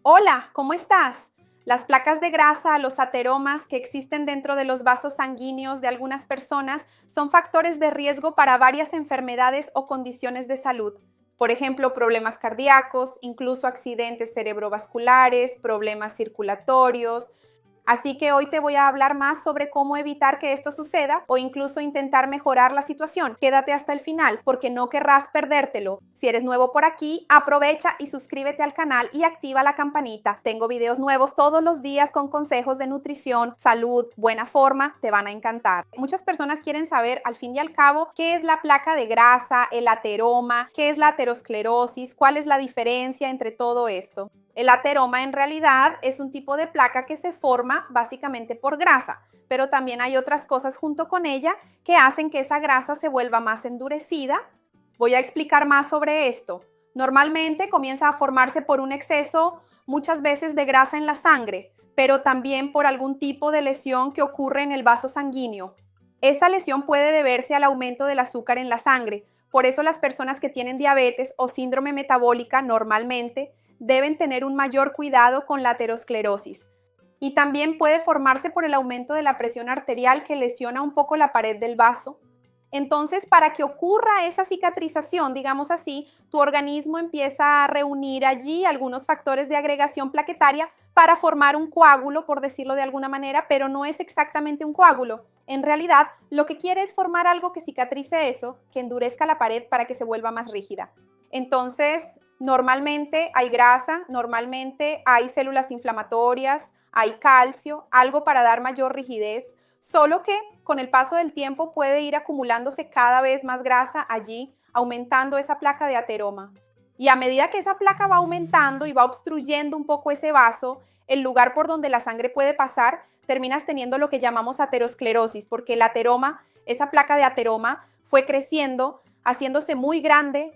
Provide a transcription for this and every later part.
Hola, ¿cómo estás? Las placas de grasa, los ateromas que existen dentro de los vasos sanguíneos de algunas personas son factores de riesgo para varias enfermedades o condiciones de salud. Por ejemplo, problemas cardíacos, incluso accidentes cerebrovasculares, problemas circulatorios. Así que hoy te voy a hablar más sobre cómo evitar que esto suceda o incluso intentar mejorar la situación. Quédate hasta el final porque no querrás perdértelo. Si eres nuevo por aquí, aprovecha y suscríbete al canal y activa la campanita. Tengo videos nuevos todos los días con consejos de nutrición, salud, buena forma, te van a encantar. Muchas personas quieren saber, al fin y al cabo, qué es la placa de grasa, el ateroma, qué es la aterosclerosis, cuál es la diferencia entre todo esto. El ateroma en realidad es un tipo de placa que se forma básicamente por grasa, pero también hay otras cosas junto con ella que hacen que esa grasa se vuelva más endurecida. Voy a explicar más sobre esto. Normalmente comienza a formarse por un exceso muchas veces de grasa en la sangre, pero también por algún tipo de lesión que ocurre en el vaso sanguíneo. Esa lesión puede deberse al aumento del azúcar en la sangre. Por eso las personas que tienen diabetes o síndrome metabólica normalmente deben tener un mayor cuidado con la aterosclerosis. Y también puede formarse por el aumento de la presión arterial que lesiona un poco la pared del vaso. Entonces, para que ocurra esa cicatrización, digamos así, tu organismo empieza a reunir allí algunos factores de agregación plaquetaria para formar un coágulo, por decirlo de alguna manera, pero no es exactamente un coágulo. En realidad, lo que quiere es formar algo que cicatrice eso, que endurezca la pared para que se vuelva más rígida. Entonces, normalmente hay grasa, normalmente hay células inflamatorias, hay calcio, algo para dar mayor rigidez, solo que con el paso del tiempo puede ir acumulándose cada vez más grasa allí, aumentando esa placa de ateroma. Y a medida que esa placa va aumentando y va obstruyendo un poco ese vaso, el lugar por donde la sangre puede pasar, terminas teniendo lo que llamamos aterosclerosis, porque el ateroma, esa placa de ateroma, fue creciendo, haciéndose muy grande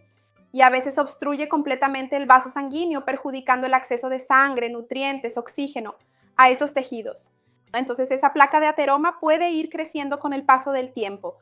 y a veces obstruye completamente el vaso sanguíneo, perjudicando el acceso de sangre, nutrientes, oxígeno a esos tejidos. Entonces esa placa de ateroma puede ir creciendo con el paso del tiempo.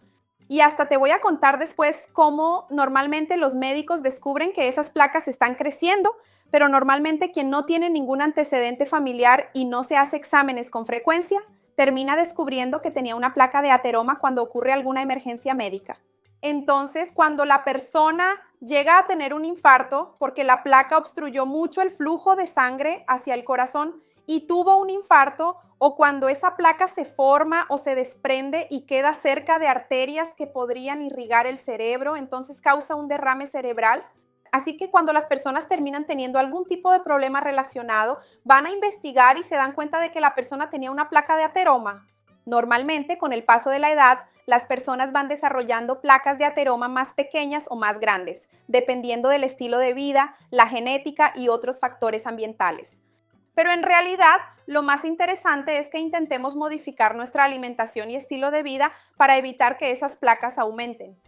Y hasta te voy a contar después cómo normalmente los médicos descubren que esas placas están creciendo, pero normalmente quien no tiene ningún antecedente familiar y no se hace exámenes con frecuencia, termina descubriendo que tenía una placa de ateroma cuando ocurre alguna emergencia médica. Entonces, cuando la persona llega a tener un infarto porque la placa obstruyó mucho el flujo de sangre hacia el corazón y tuvo un infarto, o cuando esa placa se forma o se desprende y queda cerca de arterias que podrían irrigar el cerebro, entonces causa un derrame cerebral. Así que cuando las personas terminan teniendo algún tipo de problema relacionado, van a investigar y se dan cuenta de que la persona tenía una placa de ateroma. Normalmente, con el paso de la edad, las personas van desarrollando placas de ateroma más pequeñas o más grandes, dependiendo del estilo de vida, la genética y otros factores ambientales. Pero en realidad, lo más interesante es que intentemos modificar nuestra alimentación y estilo de vida para evitar que esas placas aumenten.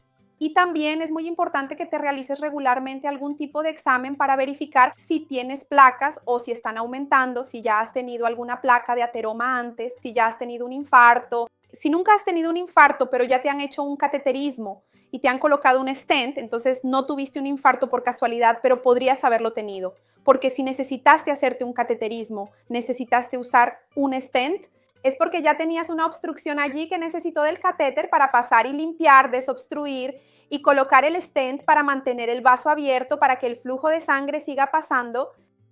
Y también es muy importante que te realices regularmente algún tipo de examen para verificar si tienes placas o si están aumentando, si ya has tenido alguna placa de ateroma antes, si ya has tenido un infarto. Si nunca has tenido un infarto, pero ya te han hecho un cateterismo y te han colocado un stent, entonces no tuviste un infarto por casualidad, pero podrías haberlo tenido. Porque si necesitaste hacerte un cateterismo, necesitaste usar un stent, es porque ya tenías una obstrucción allí que necesitó del catéter para pasar y limpiar, desobstruir y colocar el stent para mantener el vaso abierto para que el flujo de sangre siga pasando.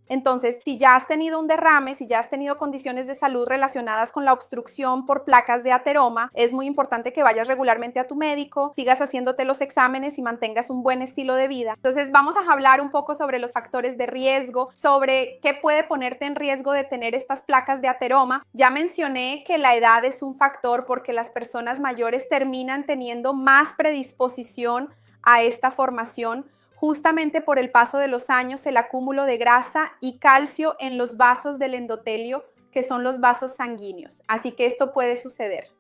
Entonces, si ya has tenido un derrame, si ya has tenido condiciones de salud relacionadas con la obstrucción por placas de ateroma, es muy importante que vayas regularmente a tu médico, sigas haciéndote los exámenes y mantengas un buen estilo de vida. Entonces, vamos a hablar un poco sobre los factores de riesgo, sobre qué puede ponerte en riesgo de tener estas placas de ateroma. Ya mencioné que la edad es un factor porque las personas mayores terminan teniendo más predisposición a esta formación, justamente por el paso de los años, el acúmulo de grasa y calcio en los vasos del endotelio, que son los vasos sanguíneos. Así que esto puede suceder.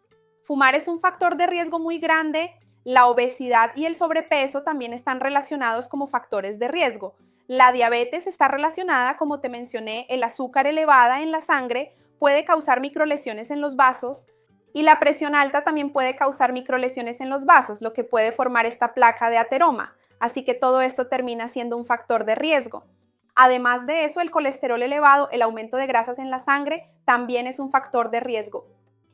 Fumar es un factor de riesgo muy grande. La obesidad y el sobrepeso también están relacionados como factores de riesgo. La diabetes está relacionada, como te mencioné, el azúcar elevada en la sangre puede causar microlesiones en los vasos y la presión alta también puede causar microlesiones en los vasos, lo que puede formar esta placa de ateroma. Así que todo esto termina siendo un factor de riesgo. Además de eso, el colesterol elevado, el aumento de grasas en la sangre, también es un factor de riesgo.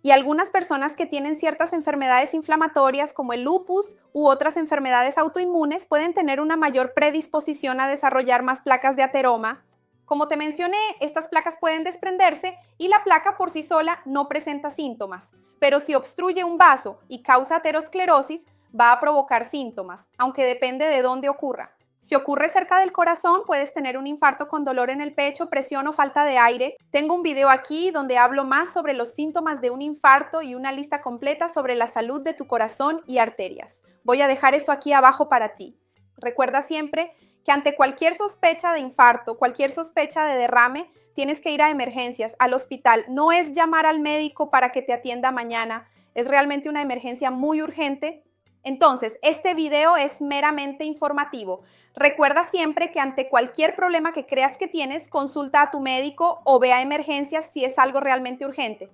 Y algunas personas que tienen ciertas enfermedades inflamatorias como el lupus u otras enfermedades autoinmunes pueden tener una mayor predisposición a desarrollar más placas de ateroma. Como te mencioné, estas placas pueden desprenderse y la placa por sí sola no presenta síntomas, pero si obstruye un vaso y causa aterosclerosis, va a provocar síntomas, aunque depende de dónde ocurra. Si ocurre cerca del corazón, puedes tener un infarto con dolor en el pecho, presión o falta de aire. Tengo un video aquí donde hablo más sobre los síntomas de un infarto y una lista completa sobre la salud de tu corazón y arterias. Voy a dejar eso aquí abajo para ti. Recuerda siempre que ante cualquier sospecha de infarto, cualquier sospecha de derrame, tienes que ir a emergencias, al hospital. No es llamar al médico para que te atienda mañana, es realmente una emergencia muy urgente. Entonces, este video es meramente informativo. Recuerda siempre que ante cualquier problema que creas que tienes, consulta a tu médico o ve a emergencias si es algo realmente urgente.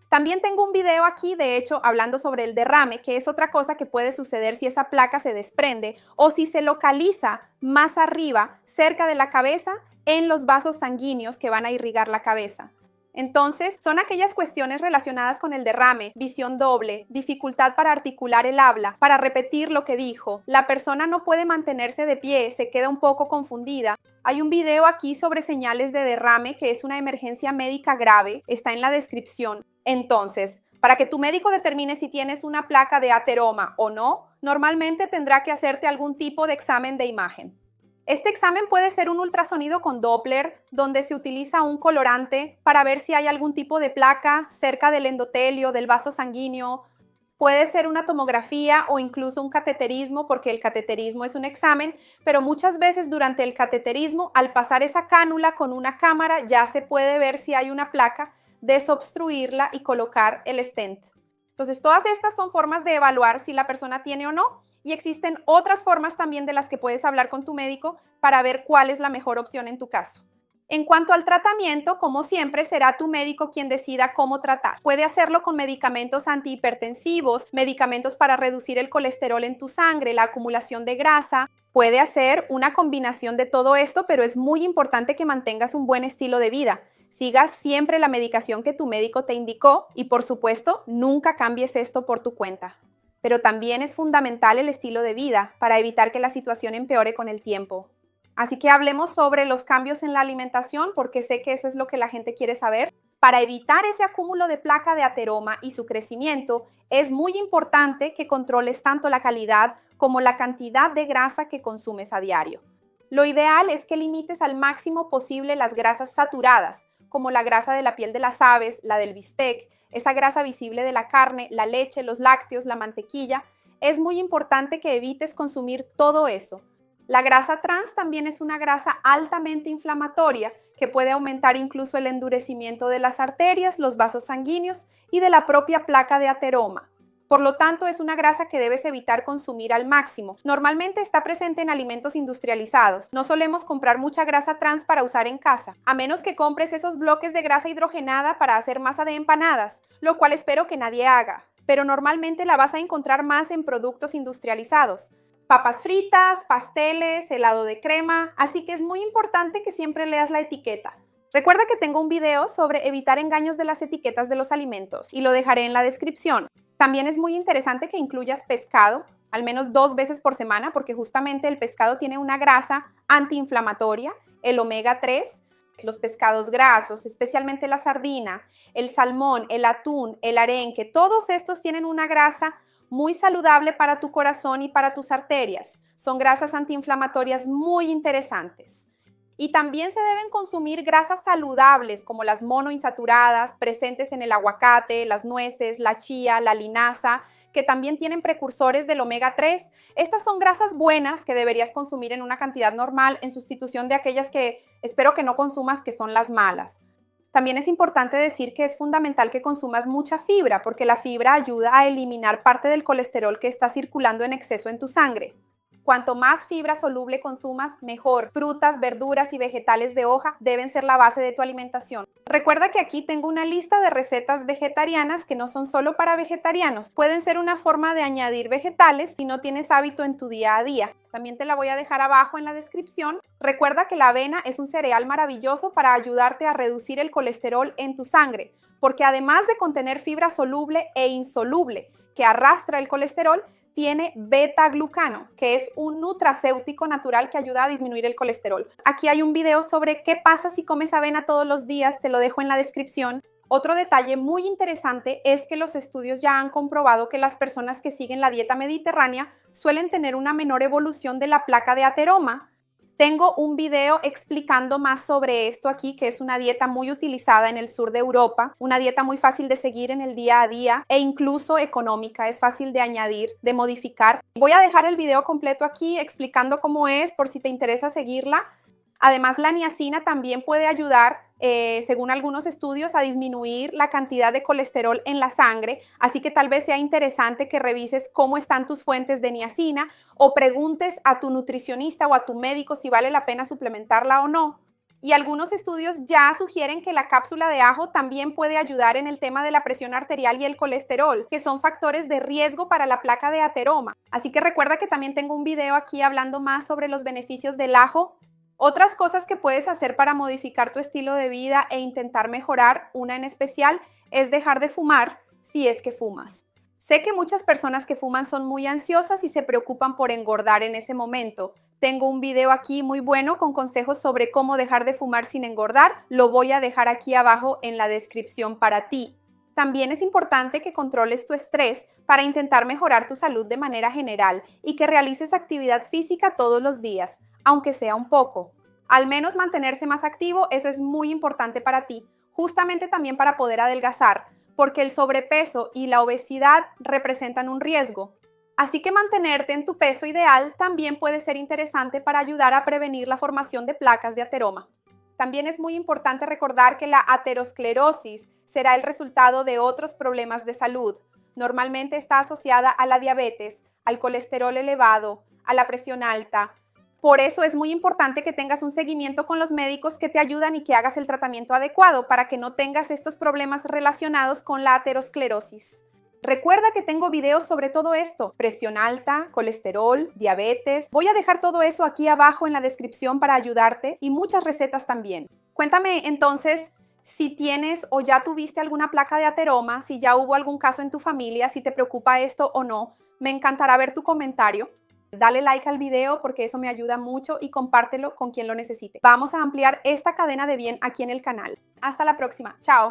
También tengo un video aquí, de hecho, hablando sobre el derrame, que es otra cosa que puede suceder si esa placa se desprende o si se localiza más arriba, cerca de la cabeza, en los vasos sanguíneos que van a irrigar la cabeza. Entonces, son aquellas cuestiones relacionadas con el derrame, visión doble, dificultad para articular el habla, para repetir lo que dijo. La persona no puede mantenerse de pie, se queda un poco confundida. Hay un video aquí sobre señales de derrame que es una emergencia médica grave, está en la descripción. Entonces, para que tu médico determine si tienes una placa de ateroma o no, normalmente tendrá que hacerte algún tipo de examen de imagen. Este examen puede ser un ultrasonido con Doppler, donde se utiliza un colorante para ver si hay algún tipo de placa cerca del endotelio, del vaso sanguíneo. Puede ser una tomografía o incluso un cateterismo, porque el cateterismo es un examen, pero muchas veces durante el cateterismo, al pasar esa cánula con una cámara, ya se puede ver si hay una placa, desobstruirla y colocar el stent. Entonces, todas estas son formas de evaluar si la persona tiene o no, y existen otras formas también de las que puedes hablar con tu médico para ver cuál es la mejor opción en tu caso. En cuanto al tratamiento, como siempre, será tu médico quien decida cómo tratar. Puede hacerlo con medicamentos antihipertensivos, medicamentos para reducir el colesterol en tu sangre, la acumulación de grasa. Puede hacer una combinación de todo esto, pero es muy importante que mantengas un buen estilo de vida. Sigas siempre la medicación que tu médico te indicó y, por supuesto, nunca cambies esto por tu cuenta. Pero también es fundamental el estilo de vida para evitar que la situación empeore con el tiempo. Así que hablemos sobre los cambios en la alimentación, porque sé que eso es lo que la gente quiere saber. Para evitar ese acúmulo de placa de ateroma y su crecimiento, es muy importante que controles tanto la calidad como la cantidad de grasa que consumes a diario. Lo ideal es que limites al máximo posible las grasas saturadas, como la grasa de la piel de las aves, la del bistec, esa grasa visible de la carne, la leche, los lácteos, la mantequilla. Es muy importante que evites consumir todo eso. La grasa trans también es una grasa altamente inflamatoria que puede aumentar incluso el endurecimiento de las arterias, los vasos sanguíneos y de la propia placa de ateroma. Por lo tanto, es una grasa que debes evitar consumir al máximo. Normalmente está presente en alimentos industrializados. No solemos comprar mucha grasa trans para usar en casa, a menos que compres esos bloques de grasa hidrogenada para hacer masa de empanadas, lo cual espero que nadie haga. Pero normalmente la vas a encontrar más en productos industrializados. Papas fritas, pasteles, helado de crema, así que es muy importante que siempre leas la etiqueta. Recuerda que tengo un video sobre evitar engaños de las etiquetas de los alimentos y lo dejaré en la descripción. También es muy interesante que incluyas pescado, al menos 2 veces por semana, porque justamente el pescado tiene una grasa antiinflamatoria, el omega 3, los pescados grasos, especialmente la sardina, el salmón, el atún, el arenque, todos estos tienen una grasa muy saludable para tu corazón y para tus arterias. Son grasas antiinflamatorias muy interesantes. Y también se deben consumir grasas saludables como las monoinsaturadas presentes en el aguacate, las nueces, la chía, la linaza, que también tienen precursores del omega 3. Estas son grasas buenas que deberías consumir en una cantidad normal en sustitución de aquellas que espero que no consumas, que son las malas. También es importante decir que es fundamental que consumas mucha fibra, porque la fibra ayuda a eliminar parte del colesterol que está circulando en exceso en tu sangre. Cuanto más fibra soluble consumas, mejor. Frutas, verduras y vegetales de hoja deben ser la base de tu alimentación. Recuerda que aquí tengo una lista de recetas vegetarianas que no son solo para vegetarianos. Pueden ser una forma de añadir vegetales si no tienes hábito en tu día a día. También te la voy a dejar abajo en la descripción. Recuerda que la avena es un cereal maravilloso para ayudarte a reducir el colesterol en tu sangre, porque además de contener fibra soluble e insoluble que arrastra el colesterol, tiene beta-glucano, que es un nutracéutico natural que ayuda a disminuir el colesterol. Aquí hay un video sobre qué pasa si comes avena todos los días, te lo dejo en la descripción. Otro detalle muy interesante es que los estudios ya han comprobado que las personas que siguen la dieta mediterránea suelen tener una menor evolución de la placa de ateroma. Tengo un video explicando más sobre esto aquí, que es una dieta muy utilizada en el sur de Europa, una dieta muy fácil de seguir en el día a día e incluso económica, es fácil de añadir, de modificar. Voy a dejar el video completo aquí explicando cómo es por si te interesa seguirla. Además, la niacina también puede ayudar, según algunos estudios, a disminuir la cantidad de colesterol en la sangre, así que tal vez sea interesante que revises cómo están tus fuentes de niacina o preguntes a tu nutricionista o a tu médico si vale la pena suplementarla o no. Y algunos estudios ya sugieren que la cápsula de ajo también puede ayudar en el tema de la presión arterial y el colesterol, que son factores de riesgo para la placa de ateroma. Así que recuerda que también tengo un video aquí hablando más sobre los beneficios del ajo. Otras cosas que puedes hacer para modificar tu estilo de vida e intentar mejorar, una en especial, es dejar de fumar si es que fumas. Sé que muchas personas que fuman son muy ansiosas y se preocupan por engordar en ese momento. Tengo un video aquí muy bueno con consejos sobre cómo dejar de fumar sin engordar. Lo voy a dejar aquí abajo en la descripción para ti. También es importante que controles tu estrés para intentar mejorar tu salud de manera general y que realices actividad física todos los días, aunque sea un poco. Al menos mantenerse más activo, eso es muy importante para ti, justamente también para poder adelgazar, porque el sobrepeso y la obesidad representan un riesgo. Así que mantenerte en tu peso ideal también puede ser interesante para ayudar a prevenir la formación de placas de ateroma. También es muy importante recordar que la aterosclerosis será el resultado de otros problemas de salud. Normalmente está asociada a la diabetes, al colesterol elevado, a la presión alta. Por eso es muy importante que tengas un seguimiento con los médicos que te ayudan y que hagas el tratamiento adecuado para que no tengas estos problemas relacionados con la aterosclerosis. Recuerda que tengo videos sobre todo esto, presión alta, colesterol, diabetes. Voy a dejar todo eso aquí abajo en la descripción para ayudarte y muchas recetas también. Cuéntame entonces si tienes o ya tuviste alguna placa de ateroma, si ya hubo algún caso en tu familia, si te preocupa esto o no. Me encantará ver tu comentario. Dale like al video porque eso me ayuda mucho y compártelo con quien lo necesite. Vamos a ampliar esta cadena de bien aquí en el canal. Hasta la próxima. Chao.